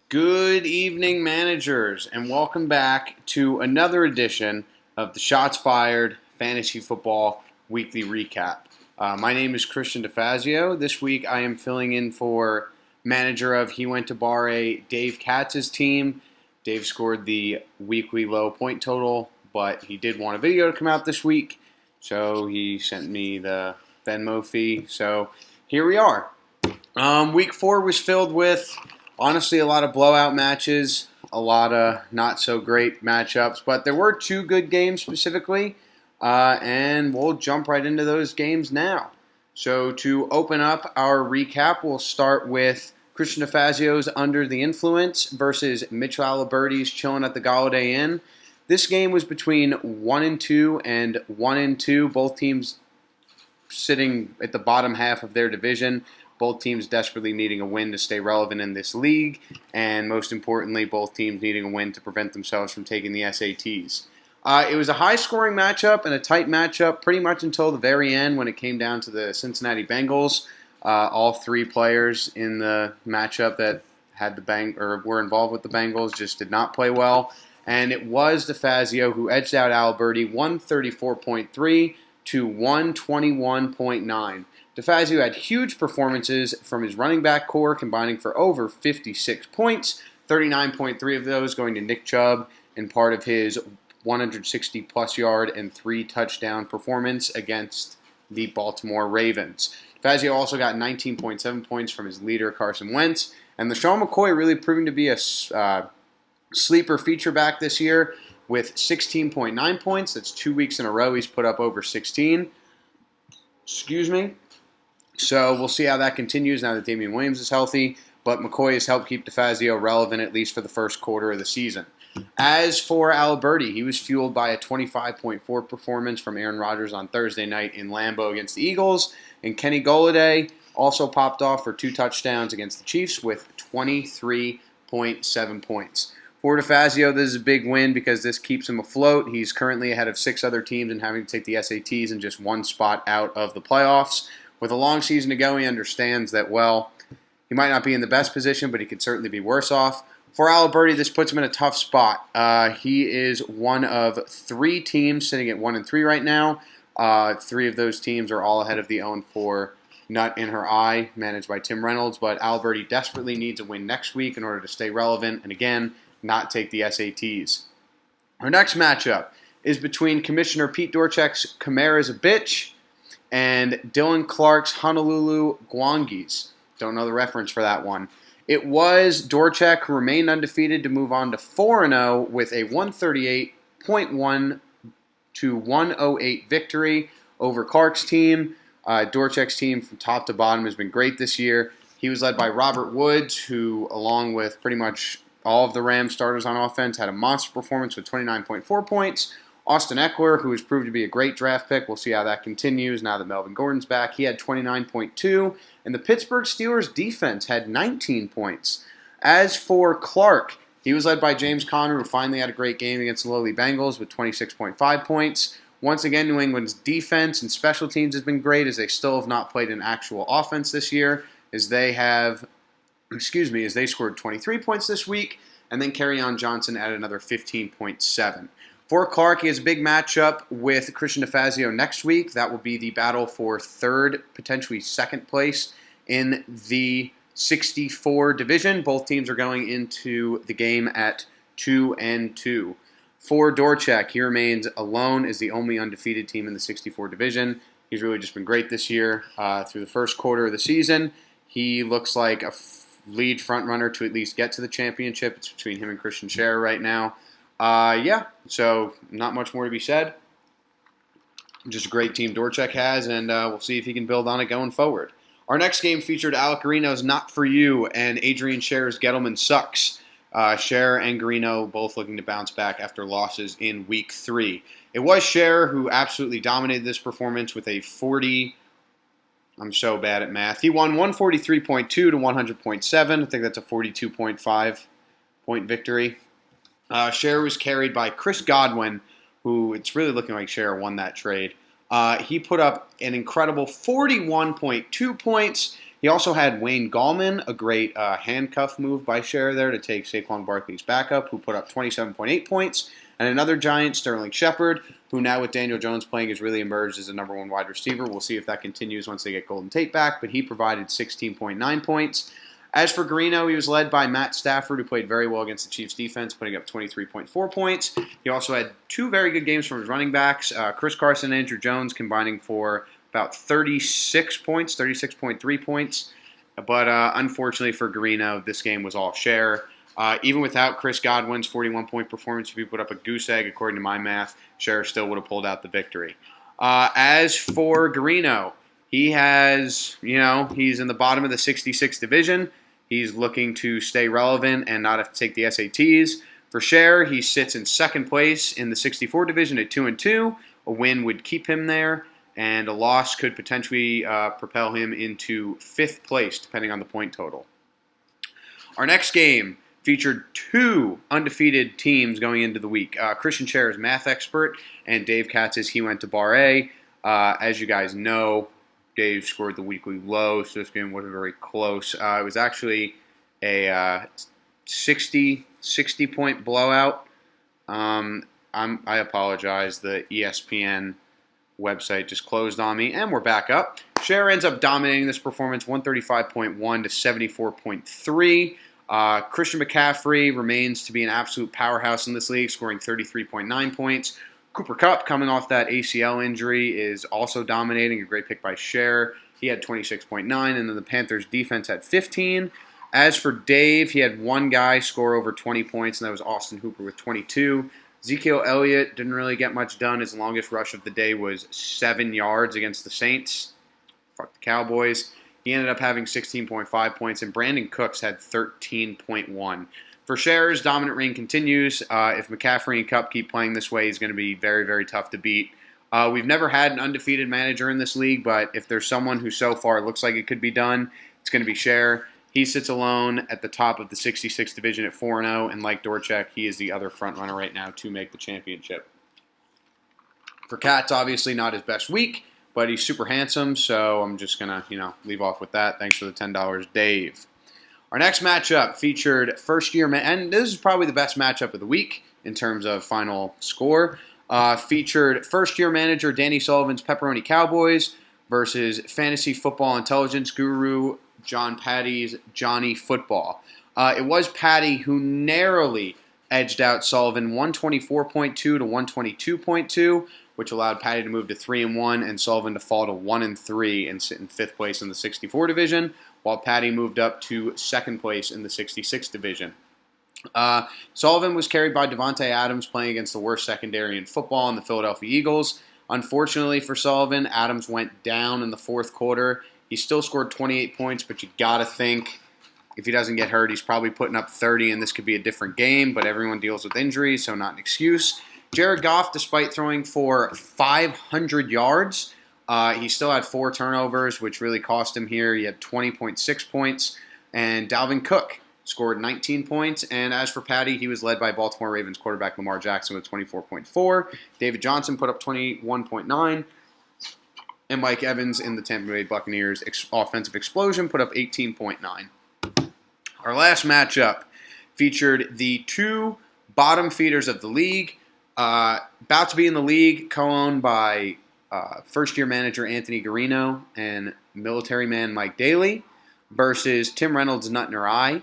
Good evening, managers, and welcome back to another edition of the Shots Fired Fantasy Football Weekly Recap. My name is Christian DeFazio. This week I am filling in for manager of He Went to Bar A, Dave Katz's team. Dave scored the weekly low point total, but he did want a video to come out this week, so he sent me the Venmo fee. So here we are. Week 4 was filled with, honestly, a lot of blowout matches, a lot of not so great matchups, but there were two good games specifically, and we'll jump right into those games now. So to open up our recap, we'll start with Christian DeFazio's Under the Influence versus Mitchell Aliberti's Chilling at the Galladay Inn. This game was between 1-2 and 1-2, both teams sitting at the bottom half of their division. Both teams desperately needing a win to stay relevant in this league, and most importantly, both teams needing a win to prevent themselves from taking the SATs. It was a high-scoring matchup and a tight matchup pretty much until the very end when it came down to the Cincinnati Bengals. All three players in the matchup that had were involved with the Bengals just did not play well, and it was DeFazio who edged out Aliberti 134.3 to 121.9. DeFazio had huge performances from his running back core, combining for over 56 points, 39.3 of those going to Nick Chubb in part of his 160-plus yard and 3-touchdown performance against the Baltimore Ravens. DeFazio also got 19.7 points from his leader, Carson Wentz, and LeSean McCoy really proving to be a sleeper feature back this year with 16.9 points. That's 2 weeks in a row he's put up over 16. So we'll see how that continues now that Damian Williams is healthy, but McCoy has helped keep DeFazio relevant at least for the first quarter of the season. As for Aliberti, he was fueled by a 25.4 performance from Aaron Rodgers on Thursday night in Lambeau against the Eagles, and Kenny Golladay also popped off for 2 touchdowns against the Chiefs with 23.7 points. For DeFazio, this is a big win because this keeps him afloat. He's currently ahead of 6 other teams and having to take the SATs and just one spot out of the playoffs. With a long season to go, he understands that, well, he might not be in the best position, but he could certainly be worse off. For Aliberti, this puts him in a tough spot. He is one of 3 teams sitting at 1-3 right now. 3 of those teams are all ahead of the 0-4 Nut in Her Eye, managed by Tim Reynolds. But Aliberti desperately needs a win next week in order to stay relevant and, again, not take the SATs. Our next matchup is between Commissioner Pete Dorchek's Kamara's a Bitch and Dylan Clark's Honolulu Gwangis. Don't know the reference for that one. It was Dorchek who remained undefeated to move on to 4-0 with a 138.1 to 108 victory over Clark's team. Dorchek's team from top to bottom has been great this year. He was led by Robert Woods, who, along with pretty much all of the Rams starters on offense, had a monster performance with 29.4 points. Austin Eckler, who has proved to be a great draft pick. We'll see how that continues now that Melvin Gordon's back. He had 29.2, and the Pittsburgh Steelers defense had 19 points. As for Clark, he was led by James Conner, who finally had a great game against the lowly Bengals with 26.5 points. Once again, New England's defense and special teams has been great, as they still have not played an actual offense this year, as they scored 23 points this week, and then Kerryon Johnson added another 15.7. For Clark, he has a big matchup with Christian DeFazio next week. That will be the battle for 3rd, potentially 2nd place in the 64 division. Both teams are going into the game at 2-2. For Dorchek, he remains alone as the only undefeated team in the 64 division. He's really just been great this year. Through the first quarter of the season, he looks like a lead front runner to at least get to the championship. It's between him and Christian Scherer right now. So not much more to be said. Just a great team Dorchek has, and we'll see if he can build on it going forward. Our next game featured Alec Guarino's Not For You and Adrian Scherer's Gettleman Sucks. Scherer and Guarino both looking to bounce back after losses in Week 3. It was Scherer who absolutely dominated this performance with a 40... I'm so bad at math. He won 143.2 to 100.7. I think that's a 42.5 point victory. Scherer was carried by Chris Godwin, who it's really looking like Scherer won that trade. He put up an incredible 41.2 points. He also had Wayne Gallman, a great handcuff move by Scher there to take Saquon Barkley's backup, who put up 27.8 points, and another Giant, Sterling Shepard, who now with Daniel Jones playing has really emerged as a number one wide receiver. We'll see if that continues once they get Golden Tate back, but he provided 16.9 points. As for Greeno, he was led by Matt Stafford, who played very well against the Chiefs' defense, putting up 23.4 points. He also had two very good games from his running backs, Chris Carson and Andrew Jones, combining for about 36 points, 36.3 points. But unfortunately for Greeno, this game was all Scher. Even without Chris Godwin's 41-point performance, if he put up a goose egg, according to my math, Scher still would have pulled out the victory. As for Greeno, he has, he's in the bottom of the 66 division. He's looking to stay relevant and not have to take the SATs. For Scher, he sits in second place in the 64 division at 2-2. A win would keep him there, and a loss could potentially propel him into fifth place, depending on the point total. Our next game featured two undefeated teams going into the week. Christian Scher is math expert, and Dave Katz's he went to Bar A. As you guys know, Dave scored the weekly low, so this game wasn't very close. It was actually a 60-point blowout. I apologize. The ESPN website just closed on me, and we're back up. Scher ends up dominating this performance, 135.1 to 74.3. Christian McCaffrey remains to be an absolute powerhouse in this league, scoring 33.9 points. Cooper Kupp, coming off that ACL injury, is also dominating. A great pick by Scher. He had 26.9, and then the Panthers' defense had 15. As for Dave, he had one guy score over 20 points, and that was Austin Hooper with 22. Ezekiel Elliott didn't really get much done. His longest rush of the day was 7 yards against the Saints. Fuck the Cowboys. He ended up having 16.5 points, and Brandon Cooks had 13.1. For Scher's dominant reign continues. If McCaffrey and Kupp keep playing this way, he's going to be very, very tough to beat. We've never had an undefeated manager in this league, but if there's someone who so far looks like it could be done, it's going to be Scher. He sits alone at the top of the 66 division at 4-0, and like Dorchek, he is the other front runner right now to make the championship. For Katz, obviously not his best week, but he's super handsome, so I'm just going to, leave off with that. Thanks for the $10, Dave. Our next matchup featured first-year, and this is probably the best matchup of the week in terms of final score, featured first-year manager Danny Sullivan's Pepperoni Cowboys versus fantasy football intelligence guru John Patty's Johnny Football. It was Patty who narrowly edged out Sullivan 124.2 to 122.2, which allowed Patty to move to 3-1 and Sullivan to fall to 1-3 and sit in fifth place in the 64 division, while Patty moved up to second place in the 66 division. Sullivan was carried by Devontae Adams playing against the worst secondary in football in the Philadelphia Eagles. Unfortunately for Sullivan, Adams went down in the fourth quarter. He still scored 28 points, but you got to think if he doesn't get hurt, he's probably putting up 30, and this could be a different game, but everyone deals with injuries, so not an excuse. Jared Goff, despite throwing for 500 yards, he still had 4 turnovers, which really cost him here. He had 20.6 points, and Dalvin Cook scored 19 points. And as for Patty, he was led by Baltimore Ravens quarterback Lamar Jackson with 24.4. David Johnson put up 21.9. And Mike Evans in the Tampa Bay Buccaneers offensive explosion put up 18.9. Our last matchup featured the two bottom feeders of the league, about to be in the league, co-owned by first-year manager Anthony Garino and military man Mike Daly, versus Tim Reynolds' Nut in Her Eye.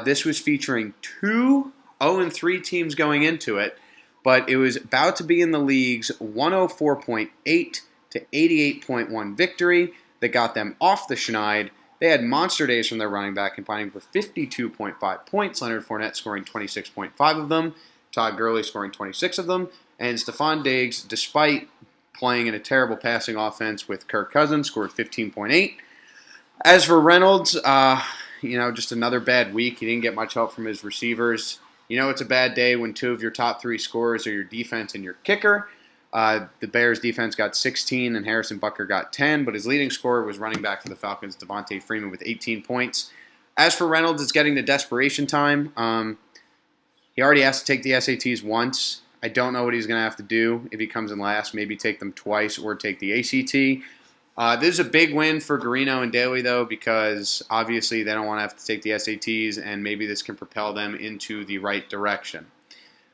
This was featuring two 0-3 teams going into it, but it was about to be in the league's 104.8 to 88.1 victory that got them off the schneid. They had monster days from their running back, combining for 52.5 points, Leonard Fournette scoring 26.5 of them, Todd Gurley scoring 26 of them, and Stephon Diggs, despite playing in a terrible passing offense with Kirk Cousins, scored 15.8. As for Reynolds, just another bad week. He didn't get much help from his receivers. It's a bad day when two of your top 3 scorers are your defense and your kicker. The Bears' defense got 16 and Harrison Butker got 10, but his leading scorer was running back for the Falcons, Devontae Freeman, with 18 points. As for Reynolds, it's getting to desperation time. He already has to take the SATs once. I don't know what he's going to have to do if he comes in last. Maybe take them twice or take the ACT. This is a big win for Garino and Daly, though, because obviously they don't want to have to take the SATs, and maybe this can propel them into the right direction.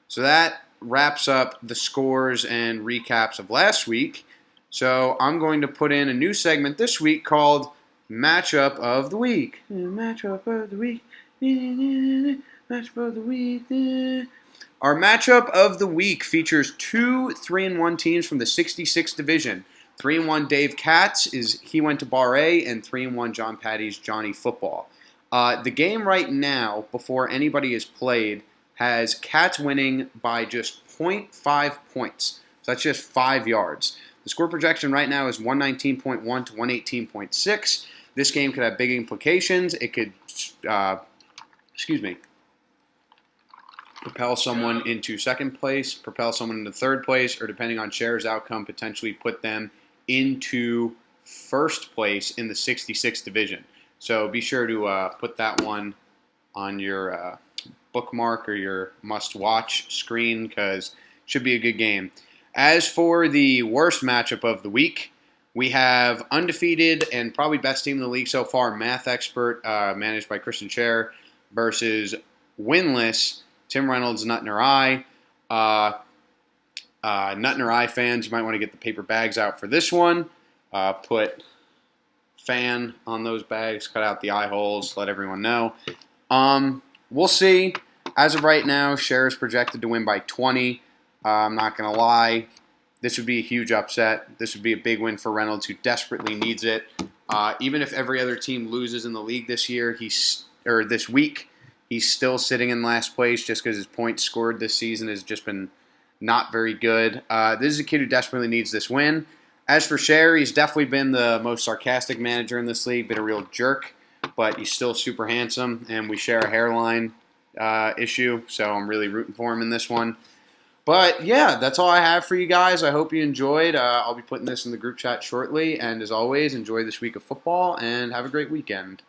So that wraps up the scores and recaps of last week. So I'm going to put in a new segment this week called Matchup of the Week. Matchup of the Week. Matchup of the Week. Our matchup of the week features two 3-1 teams from the 66 division. 3-1 Dave Katz he went to Bar A, and 3-1 John Patty's Johnny Football. The game right now, before anybody has played, has Katz winning by just 0.5 points. So that's just 5 yards. The score projection right now is 119.1 to 118.6. This game could have big implications. It could, propel someone into second place, propel someone into third place, or depending on Cher's outcome, potentially put them into first place in the 66 division. So be sure to put that one on your bookmark or your must-watch screen, because it should be a good game. As for the worst matchup of the week, we have undefeated and probably best team in the league so far, Math Expert, managed by Christian Cher, versus winless Tim Reynolds, Nutner Eye. Nutner Eye fans, you might want to get the paper bags out for this one. Put fan on those bags, cut out the eye holes, let everyone know. We'll see. As of right now, Cher is projected to win by 20. I'm not going to lie. This would be a huge upset. This would be a big win for Reynolds, who desperately needs it. Even if every other team loses in the league this week, he's still sitting in last place just because his points scored this season has just been not very good. This is a kid who desperately needs this win. As for Cher, he's definitely been the most sarcastic manager in this league, been a real jerk, but he's still super handsome, and we share a hairline issue, so I'm really rooting for him in this one. But yeah, that's all I have for you guys. I hope you enjoyed. I'll be putting this in the group chat shortly, and as always, enjoy this week of football, and have a great weekend.